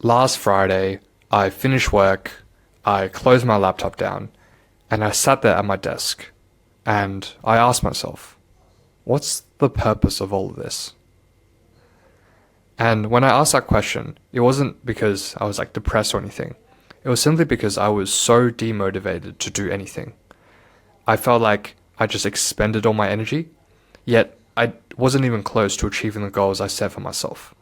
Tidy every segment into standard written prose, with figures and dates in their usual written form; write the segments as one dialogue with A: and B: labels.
A: last Friday, I finished work, I closed my laptop down, and I sat there at my desk, and I asked myself, what's the purpose of all of this? And when I asked that question, it wasn't because I was like depressed or anything. It was simply because I was so demotivated to do anything. I felt like I just expended all my energy, yet I wasn't even close to achieving the goals I set for myself.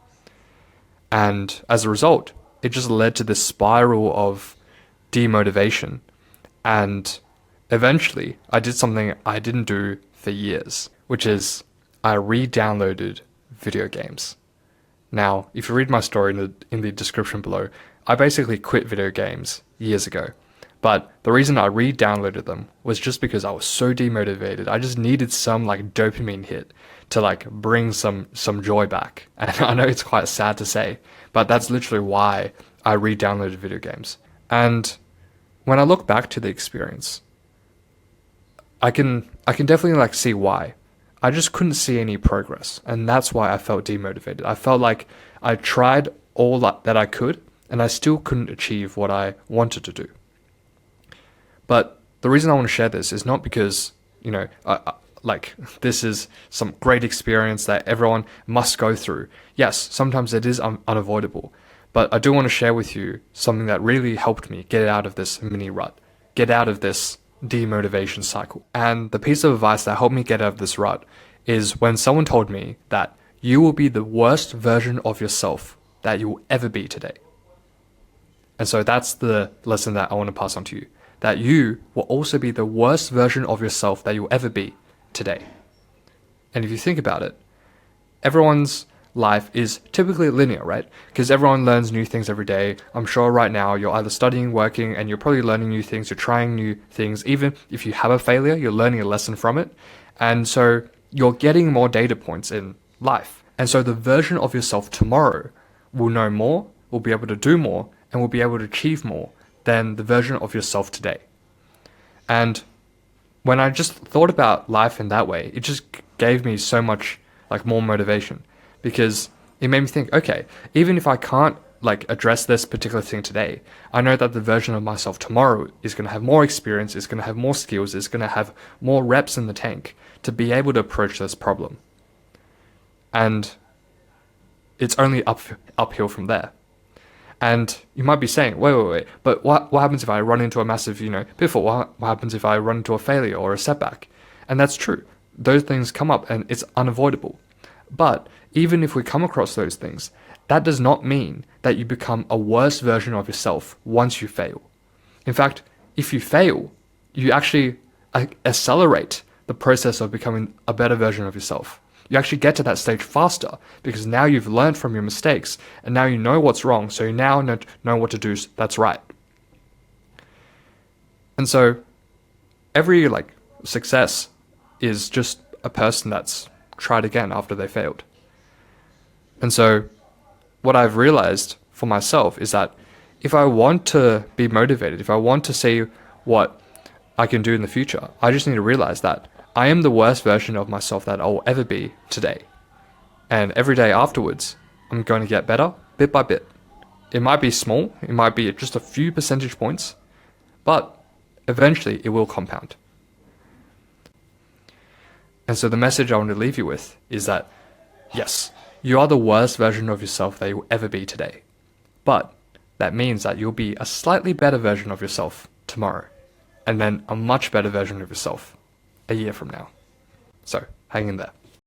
A: And as a result, it just led to this spiral of demotivation. And eventually, I did something I didn't do for years, which is I re-downloaded video games. Now, if you read my story in the description below, I basically quit video games years ago. But the reason I re-downloaded them was just because I was so demotivated. I just needed some like dopamine hit to like bring some joy back. And I know it's quite sad to say, but that's literally why I re-downloaded video games. And when I look back to the experience, I can definitely like see why. I just couldn't see any progress, and that's why I felt demotivated. I felt like I tried all that I could, and I still couldn't achieve what I wanted to do. But the reason I want to share this is not because, like this is some great experience that everyone must go through. Yes, sometimes it is unavoidable, but I do want to share with you something that really helped me get out of this mini rut, get out of this demotivation cycle. And the piece of advice that helped me get out of this rut is when someone told me that you will be the worst version of yourself that you will ever be today. And so that's the lesson that I want to pass on to you, that you will also be the worst version of yourself that you'll ever be today. And if you think about it, everyone's life is typically linear, right? Because everyone learns new things every day. I'm sure right now you're either studying, working, and you're probably learning new things, you're trying new things. Even if you have a failure, you're learning a lesson from it. And so you're getting more data points in life. And so the version of yourself tomorrow will know more, will be able to do more, and will be able to achieve more than the version of yourself today. And when I just thought about life in that way, it just gave me so much like more motivation, because it made me think, okay, even if I can't like address this particular thing today, I know that the version of myself tomorrow is going to have more experience, is going to have more skills, is going to have more reps in the tank to be able to approach this problem. And it's only uphill from there. And you might be saying, wait, but what happens if I run into a massive, pitfall? What happens if I run into a failure or a setback? And that's true. Those things come up and it's unavoidable. But even if we come across those things, that does not mean that you become a worse version of yourself once you fail. In fact, if you fail, you actually accelerate the process of becoming a better version of yourself. You actually get to that stage faster because now you've learned from your mistakes and now you know what's wrong, so you now know what to do that's right. And so every success is just a person that's tried again after they failed. And so what I've realized for myself is that if I want to be motivated, if I want to see what I can do in the future, I just need to realize that I am the worst version of myself that I'll ever be today. And every day afterwards, I'm going to get better bit by bit. It might be small, it might be just a few percentage points, but eventually it will compound. And so the message I want to leave you with is that, yes, you are the worst version of yourself that you'll ever be today. But that means that you'll be a slightly better version of yourself tomorrow, and then a much better version of yourself a year from now. So hang in there.